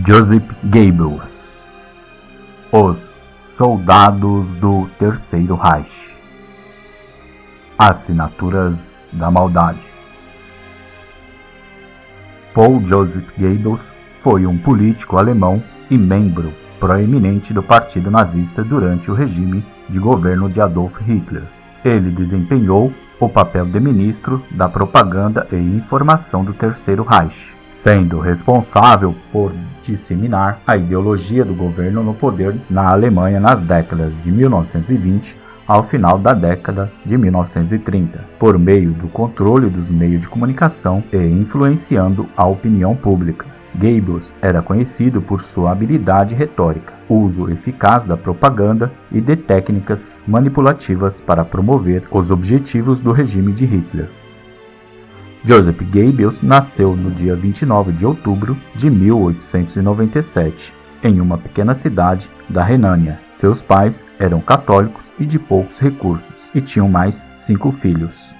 Joseph Goebbels. Os soldados do Terceiro Reich. Assinaturas da maldade. Paul Joseph Goebbels foi um político alemão e membro proeminente do Partido Nazista durante o regime de governo de Adolf Hitler. Ele desempenhou o papel de ministro da propaganda e informação do Terceiro Reich, sendo responsável por disseminar a ideologia do governo no poder na Alemanha nas décadas de 1920 ao final da década de 1930, por meio do controle dos meios de comunicação e influenciando a opinião pública. Goebbels era conhecido por sua habilidade retórica, uso eficaz da propaganda e de técnicas manipulativas para promover os objetivos do regime de Hitler. Joseph Goebbels nasceu no dia 29 de outubro de 1897, em uma pequena cidade da Renânia. Seus pais eram católicos e de poucos recursos, e tinham mais 5 filhos.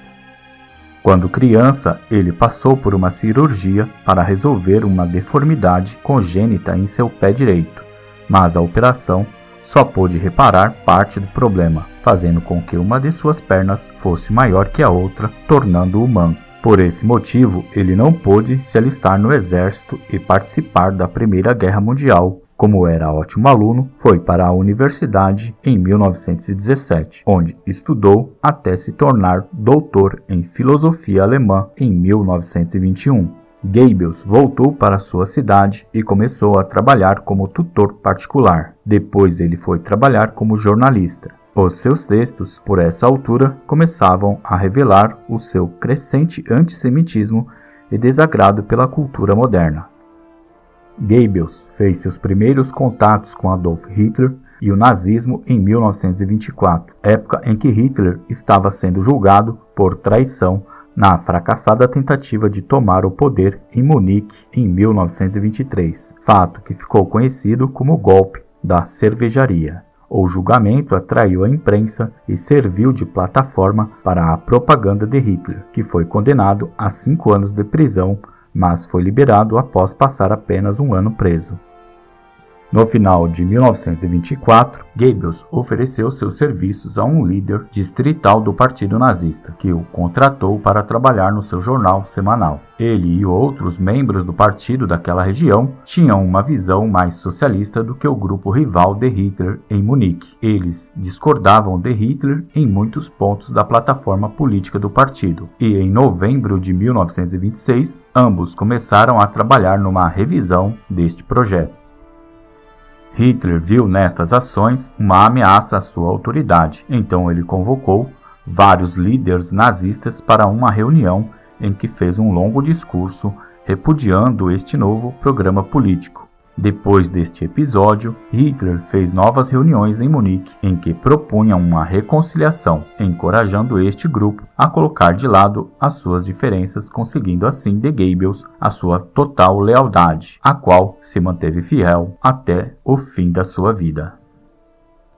Quando criança, ele passou por uma cirurgia para resolver uma deformidade congênita em seu pé direito, mas a operação só pôde reparar parte do problema, fazendo com que uma de suas pernas fosse maior que a outra, tornando-o manco. Por esse motivo, ele não pôde se alistar no exército e participar da Primeira Guerra Mundial. Como era ótimo aluno, foi para a universidade em 1917, onde estudou até se tornar doutor em filosofia alemã em 1921. Goebbels voltou para sua cidade e começou a trabalhar como tutor particular. Depois ele foi trabalhar como jornalista. Os seus textos, por essa altura, começavam a revelar o seu crescente antissemitismo e desagrado pela cultura moderna. Goebbels fez seus primeiros contatos com Adolf Hitler e o nazismo em 1924, época em que Hitler estava sendo julgado por traição na fracassada tentativa de tomar o poder em Munique em 1923, fato que ficou conhecido como golpe da cervejaria. O julgamento atraiu a imprensa e serviu de plataforma para a propaganda de Hitler, que foi condenado a 5 anos de prisão, mas foi liberado após passar apenas 1 ano preso. No final de 1924, Goebbels ofereceu seus serviços a um líder distrital do Partido Nazista, que o contratou para trabalhar no seu jornal semanal. Ele e outros membros do partido daquela região tinham uma visão mais socialista do que o grupo rival de Hitler em Munique. Eles discordavam de Hitler em muitos pontos da plataforma política do partido, e em novembro de 1926, ambos começaram a trabalhar numa revisão deste projeto. Hitler viu nestas ações uma ameaça à sua autoridade, então ele convocou vários líderes nazistas para uma reunião em que fez um longo discurso repudiando este novo programa político. Depois deste episódio, Hitler fez novas reuniões em Munique em que propunha uma reconciliação, encorajando este grupo a colocar de lado as suas diferenças, conseguindo assim de Goebbels a sua total lealdade, a qual se manteve fiel até o fim da sua vida.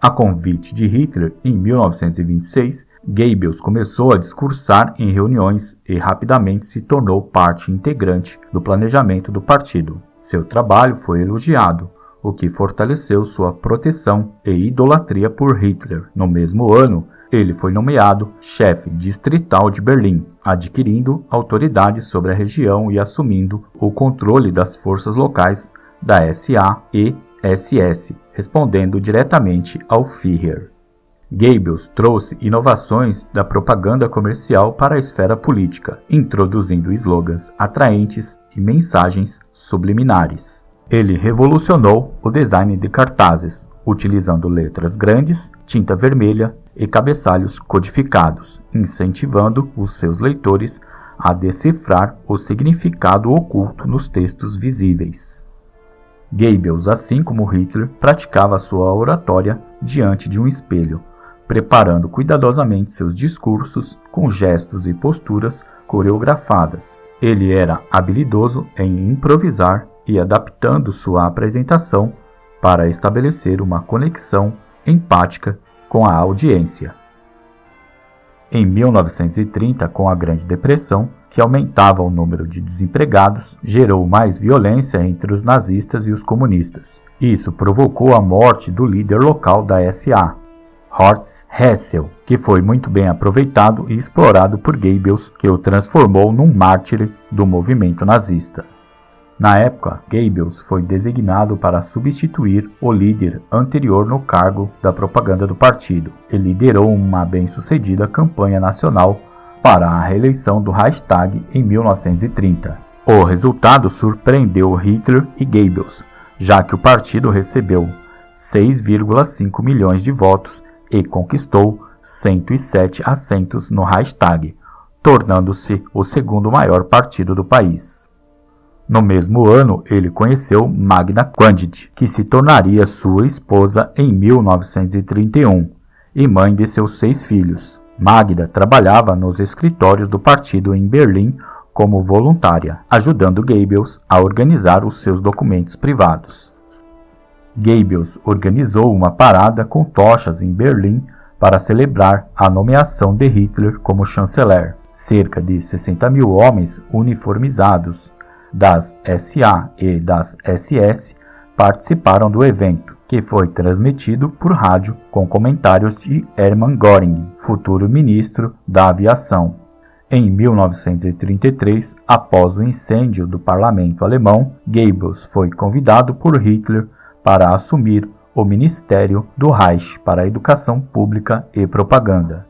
A convite de Hitler, em 1926, Goebbels começou a discursar em reuniões e rapidamente se tornou parte integrante do planejamento do partido. Seu trabalho foi elogiado, o que fortaleceu sua proteção e idolatria por Hitler. No mesmo ano, ele foi nomeado chefe distrital de Berlim, adquirindo autoridade sobre a região e assumindo o controle das forças locais da SA e SS, respondendo diretamente ao Führer. Goebbels trouxe inovações da propaganda comercial para a esfera política, introduzindo slogans atraentes e mensagens subliminares. Ele revolucionou o design de cartazes, utilizando letras grandes, tinta vermelha e cabeçalhos codificados, incentivando os seus leitores a decifrar o significado oculto nos textos visíveis. Goebbels, assim como Hitler, praticava sua oratória diante de um espelho, preparando cuidadosamente seus discursos com gestos e posturas coreografadas. Ele era habilidoso em improvisar e adaptando sua apresentação para estabelecer uma conexão empática com a audiência. Em 1930, com a Grande Depressão, que aumentava o número de desempregados, gerou mais violência entre os nazistas e os comunistas. Isso provocou a morte do líder local da SA, Horst Hessel, que foi muito bem aproveitado e explorado por Goebbels, que o transformou num mártir do movimento nazista. Na época, Goebbels foi designado para substituir o líder anterior no cargo da propaganda do partido. Ele liderou uma bem-sucedida campanha nacional para a reeleição do Reichstag em 1930. O resultado surpreendeu Hitler e Goebbels, já que o partido recebeu 6,5 milhões de votos e conquistou 107 assentos no Reichstag, tornando-se o segundo maior partido do país. No mesmo ano, ele conheceu Magda Quandt, que se tornaria sua esposa em 1931 e mãe de seus 6 filhos. Magda trabalhava nos escritórios do partido em Berlim como voluntária, ajudando Goebbels a organizar os seus documentos privados. Goebbels organizou uma parada com tochas em Berlim para celebrar a nomeação de Hitler como chanceler. Cerca de 60 mil homens uniformizados das SA e das SS participaram do evento, que foi transmitido por rádio com comentários de Hermann Göring, futuro ministro da aviação. Em 1933, após o incêndio do parlamento alemão, Goebbels foi convidado por Hitler para assumir o Ministério do Reich para a Educação Pública e Propaganda.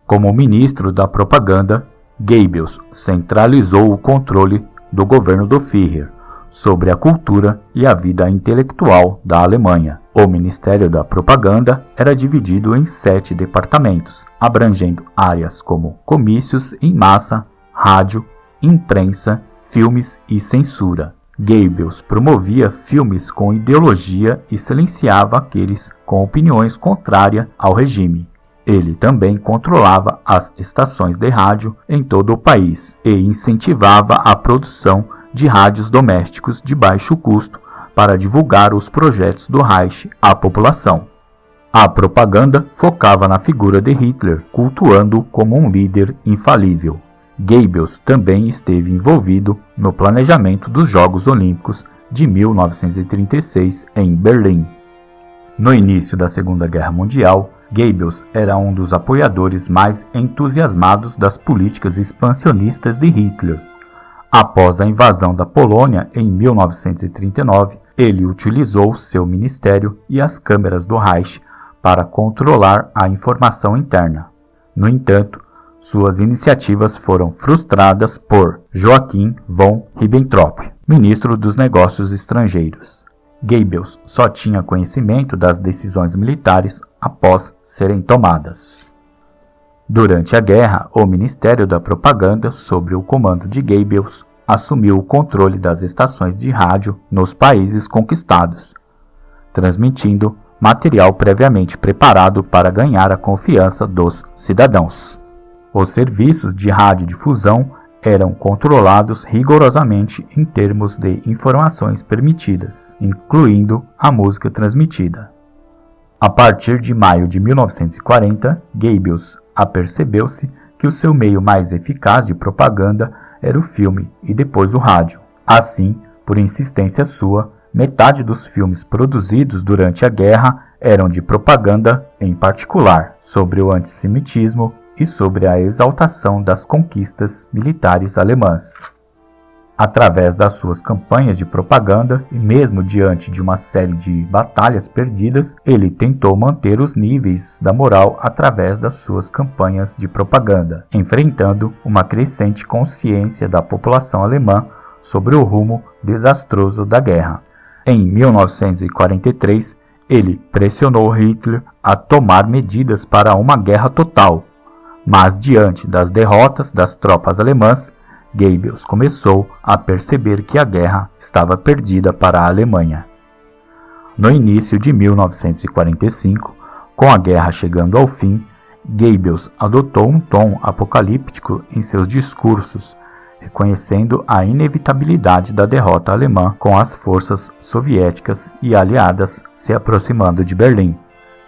Como ministro da propaganda, Goebbels centralizou o controle do governo do Führer sobre a cultura e a vida intelectual da Alemanha. O Ministério da Propaganda era dividido em 7 departamentos, abrangendo áreas como comícios em massa, rádio, imprensa, filmes e censura. Goebbels promovia filmes com ideologia e silenciava aqueles com opiniões contrárias ao regime. Ele também controlava as estações de rádio em todo o país e incentivava a produção de rádios domésticos de baixo custo para divulgar os projetos do Reich à população. A propaganda focava na figura de Hitler, cultuando-o como um líder infalível. Goebbels também esteve envolvido no planejamento dos Jogos Olímpicos de 1936 em Berlim. No início da Segunda Guerra Mundial, Goebbels era um dos apoiadores mais entusiasmados das políticas expansionistas de Hitler. Após a invasão da Polônia em 1939, ele utilizou seu ministério e as câmeras do Reich para controlar a informação interna. No entanto, suas iniciativas foram frustradas por Joachim von Ribbentrop, ministro dos Negócios Estrangeiros. Goebbels só tinha conhecimento das decisões militares após serem tomadas. Durante a guerra, o Ministério da Propaganda, sob o comando de Goebbels, assumiu o controle das estações de rádio nos países conquistados, transmitindo material previamente preparado para ganhar a confiança dos cidadãos. Os serviços de radiodifusão eram controlados rigorosamente em termos de informações permitidas, incluindo a música transmitida. A partir de maio de 1940, Goebbels apercebeu-se que o seu meio mais eficaz de propaganda era o filme e depois o rádio. Assim, por insistência sua, metade dos filmes produzidos durante a guerra eram de propaganda, em particular sobre o antissemitismo e sobre a exaltação das conquistas militares alemãs. Através das suas campanhas de propaganda e mesmo diante de uma série de batalhas perdidas, ele tentou manter os níveis da moral através das suas campanhas de propaganda, enfrentando uma crescente consciência da população alemã sobre o rumo desastroso da guerra. Em 1943, ele pressionou Hitler a tomar medidas para uma guerra total, Mas diante das derrotas das tropas alemãs, Goebbels começou a perceber que a guerra estava perdida para a Alemanha. No início de 1945, com a guerra chegando ao fim, Goebbels adotou um tom apocalíptico em seus discursos, reconhecendo a inevitabilidade da derrota alemã com as forças soviéticas e aliadas se aproximando de Berlim.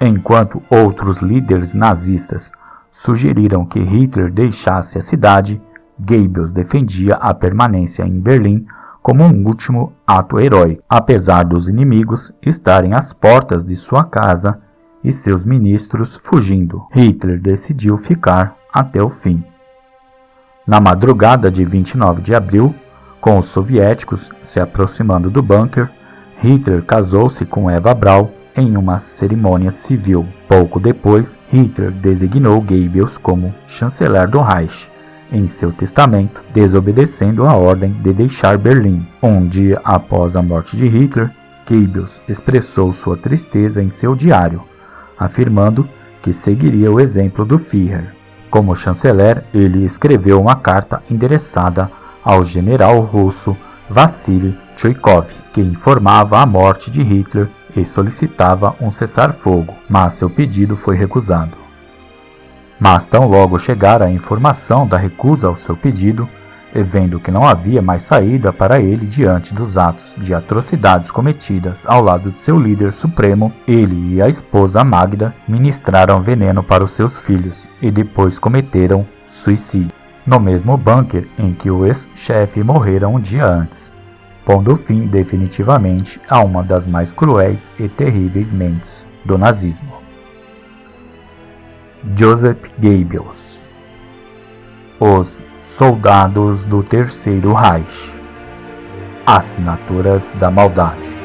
Enquanto outros líderes nazistas sugeriram que Hitler deixasse a cidade, Goebbels defendia a permanência em Berlim como um último ato heróico, apesar dos inimigos estarem às portas de sua casa e seus ministros fugindo. Hitler decidiu ficar até o fim. Na madrugada de 29 de abril, com os soviéticos se aproximando do bunker, Hitler casou-se com Eva Braun em uma cerimônia civil. Pouco depois, Hitler designou Goebbels como chanceler do Reich em seu testamento, desobedecendo a ordem de deixar Berlim. Um dia após a morte de Hitler, Goebbels expressou sua tristeza em seu diário, afirmando que seguiria o exemplo do Führer. Como chanceler, ele escreveu uma carta endereçada ao general russo Vassili Chuikov, que informava a morte de Hitler e solicitava um cessar-fogo, mas seu pedido foi recusado. Mas tão logo chegara a informação da recusa ao seu pedido, e vendo que não havia mais saída para ele diante dos atos de atrocidades cometidas ao lado de seu líder supremo, ele e a esposa Magda ministraram veneno para os seus filhos e depois cometeram suicídio, no mesmo bunker em que o ex-chefe morrera um dia antes, pondo fim definitivamente a uma das mais cruéis e terríveis mentes do nazismo. Joseph Goebbels. Os Soldados do Terceiro Reich. Assinaturas da Maldade.